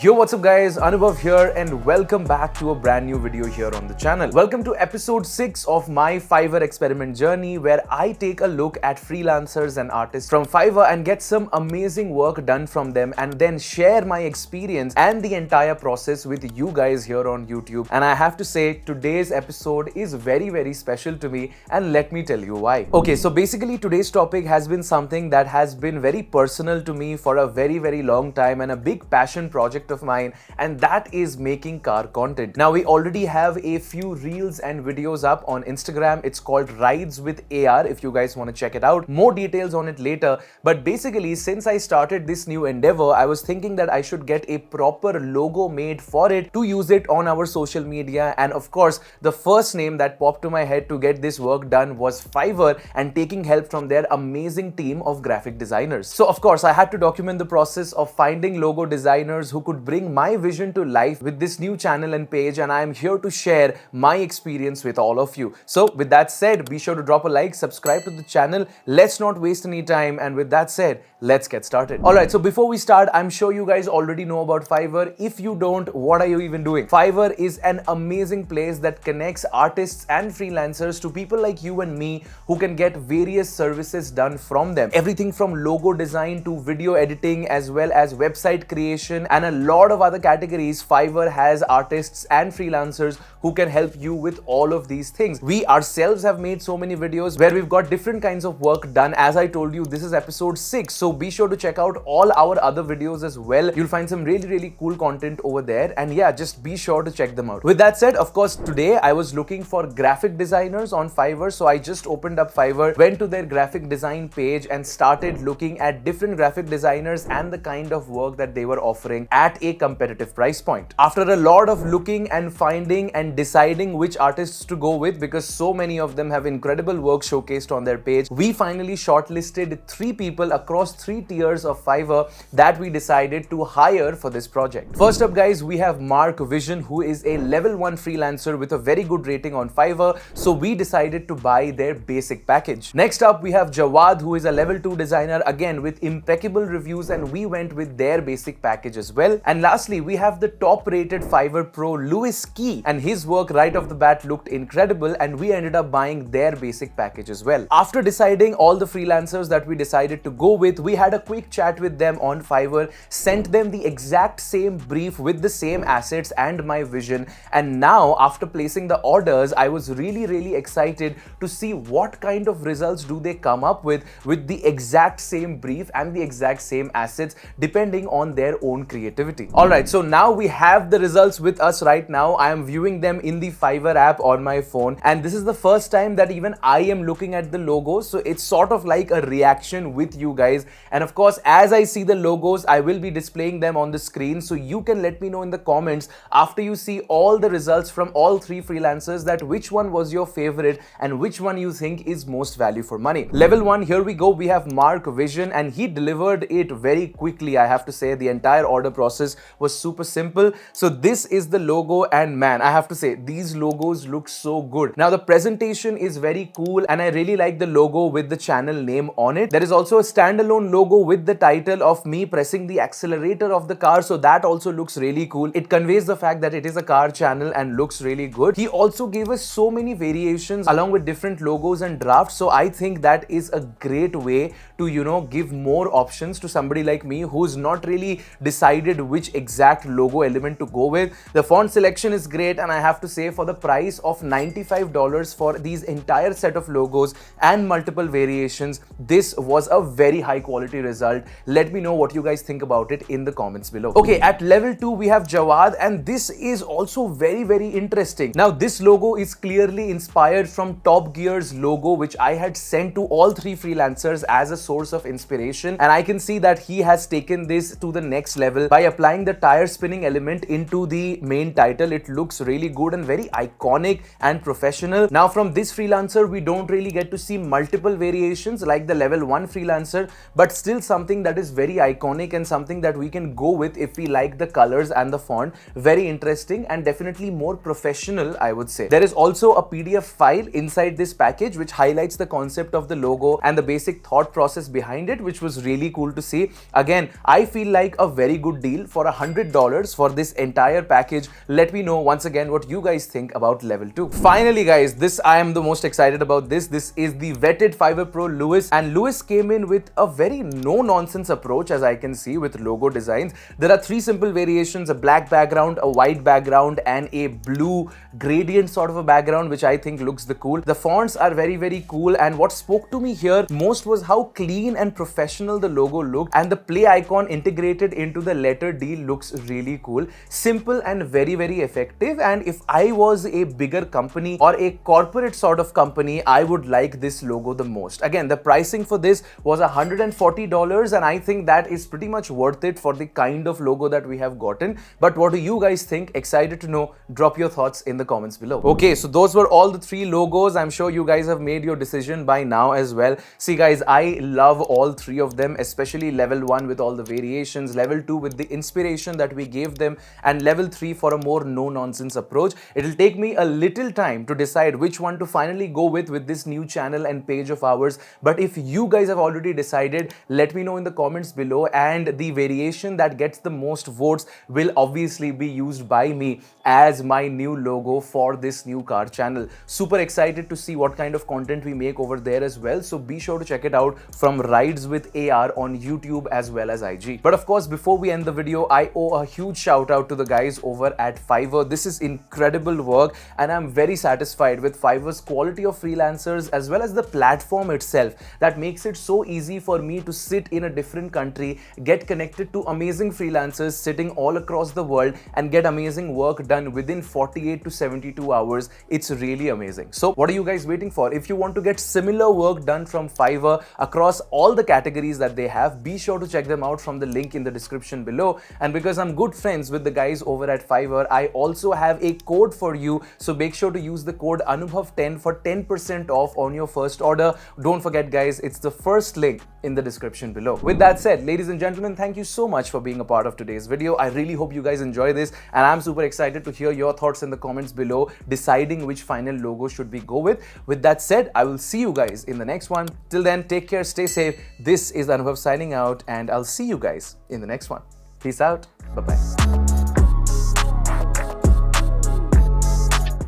Yo, what's up guys, Anubhav here and welcome back to a brand new video here on the channel. Welcome to episode 6 of my Fiverr experiment journey where I take a look at freelancers and artists from Fiverr and get some amazing work done from them and then share my experience and the entire process with you guys here on YouTube. And I have to say today's episode is very special to me and let me tell you why. Okay, so basically today's topic has been something that has been very personal to me for a very long time and a big passion project of mine, and that is making car content. Now we already have a few reels and videos up on Instagram. It's called Rides with AR if you guys want to check it out. More details on it later, but basically since I started this new endeavor, I was thinking that I should get a proper logo made for it to use it on our social media, and of course the first name that popped to my head to get this work done was Fiverr and taking help from their amazing team of graphic designers. So of course I had to document the process of finding logo designers who could bring my vision to life with this new channel and page, and I am here to share my experience with all of you. So with that said, be sure to drop a like, subscribe to the channel. Let's not waste any time, and with that said, let's get started. Alright, so before we start, I'm sure you guys already know about Fiverr. If you don't, what are you even doing? Fiverr is an amazing place that connects artists and freelancers to people like you and me who can get various services done from them. Everything from logo design to video editing as well as website creation and a lot of other categories. Fiverr has artists and freelancers who can help you with all of these things. We ourselves have made so many videos where we've got different kinds of work done. As I told you, this is episode 6, so be sure to check out all our other videos as well. You'll find some really cool content over there, and yeah, just be sure to check them out. With that said, of course, today I was looking for graphic designers on Fiverr, so I just opened up Fiverr, went to their graphic design page and started looking at different graphic designers and the kind of work that they were offering at a competitive price point. After a lot of looking and finding and deciding which artists to go with, because so many of them have incredible work showcased on their page, we finally shortlisted 3 people across 3 tiers of Fiverr that we decided to hire for this project. First up guys, we have Mark Vision, who is a level 1 freelancer with a very good rating on Fiverr, so we decided to buy their basic package. Next up we have Jawad, who is a level 2 designer, again with impeccable reviews, and we went with their basic package as well. And lastly, we have the top rated Fiverr Pro Louis Key, and his work right off the bat looked incredible, and we ended up buying their basic package as well. After deciding all the freelancers that we decided to go with, we had a quick chat with them on Fiverr, sent them the exact same brief with the same assets and my vision, and now after placing the orders, I was really excited to see what kind of results do they come up with the exact same brief and the exact same assets depending on their own creativity. Alright, so now we have the results with us right now. I am viewing them in the Fiverr app on my phone, and this is the first time that even I am looking at the logos, so it's sort of like a reaction with you guys. And of course, as I see the logos, I will be displaying them on the screen, so you can let me know in the comments after you see all the results from all 3 freelancers that which one was your favorite and which one you think is most value for money. Level 1, here we go. We have Mark Vision, and he delivered it very quickly. I have to say the entire order process was super simple. So this is the logo, and man, I have to say these logos look so good. Now the presentation is very cool, and I really like the logo with the channel name on it. There is also a standalone logo with the title of me pressing the accelerator of the car, so that also looks really cool. It conveys the fact that it is a car channel and looks really good. He also gave us so many variations along with different logos and drafts, so I think that is a great way to, you know, give more options to somebody like me who's not really decided which exact logo element to go with. The font selection is great, and I have to say for the price of $95 for these entire set of logos and multiple variations, this was a very high quality result. Let me know what you guys think about it in the comments below. Okay, at level 2 we have Jawad, and this is also very interesting. Now this logo is clearly inspired from Top Gear's logo, which I had sent to all 3 freelancers as a source of inspiration, and I can see that he has taken this to the next level by applying the tire spinning element into the main title. It looks really good and very iconic and professional. Now from this freelancer, we don't really get to see multiple variations like the level 1 freelancer, but still something that is very iconic and something that we can go with if we like the colors and the font. Very interesting and definitely more professional, I would say. There is also a PDF file inside this package which highlights the concept of the logo and the basic thought process behind it, which was really cool to see. Again, I feel like a very good deal for $100 for this entire package. Let me know once again what you guys think about level 2. Finally guys, this I am the most excited about this. This is the vetted Fiverr Pro Lewis, and Lewis came in with a very no-nonsense approach, as I can see, with logo designs. There are 3 simple variations: a black background, a white background, and a blue gradient sort of a background, which I think looks the cool. The fonts are very cool, and what spoke to me here most was how clean and professional the logo looked, and the play icon integrated into the letter D looks really cool. Simple and very effective, and if I was a bigger company or a corporate sort of company, I would like this logo the most. Again, the pricing for this was $140, and I think that is pretty much worth it for the kind of logo that we have gotten. But what do you guys think? Excited to know. Drop your thoughts in the comments below. Okay, so those were all the 3 logos. I'm sure you guys have made your decision by now as well. See guys, I love all 3 of them, especially level 1 with all the variations, level 2 with the inspiration that we gave them, and level 3 for a more no-nonsense approach. It'll take me a little time to decide which one to finally go with this new channel and page of ours. But if you guys have already decided, let me know in the comments below, and the variation that gets the most votes will obviously be used by me as my new logo for this new car channel. Super excited to see what kind of content we make over there as well, so be sure to check it out from Rides with AR on YouTube as well as IG. But of course, before we end the video, I owe a huge shout out to the guys over at Fiverr. This is incredible work, and I'm very satisfied with Fiverr's quality of freelancers as well as the platform itself that makes it so easy for me to sit in a different country, get connected to amazing freelancers sitting all across the world, and get amazing work done within 48 to 72 hours. It's really amazing. So what are you guys waiting for? If you want to get similar work done from Fiverr across all the categories that they have, be sure to check them out from the link in the description below. And because I'm good friends with the guys over at Fiverr, I also have a code for you, so make sure to use the code Anubhav10 for 10% off on your first order. Don't forget guys, it's the first link in the description below. With that said, ladies and gentlemen, thank you so much for being a part of today's video. I really hope you guys enjoy this, and I'm super excited to hear your thoughts in the comments below, deciding which final logo should we go with. With that said, I will see you guys in the next one. Till then, take care, stay safe. This is Anubhav signing out, and I'll see you guys in the next one. Peace out. Bye-bye.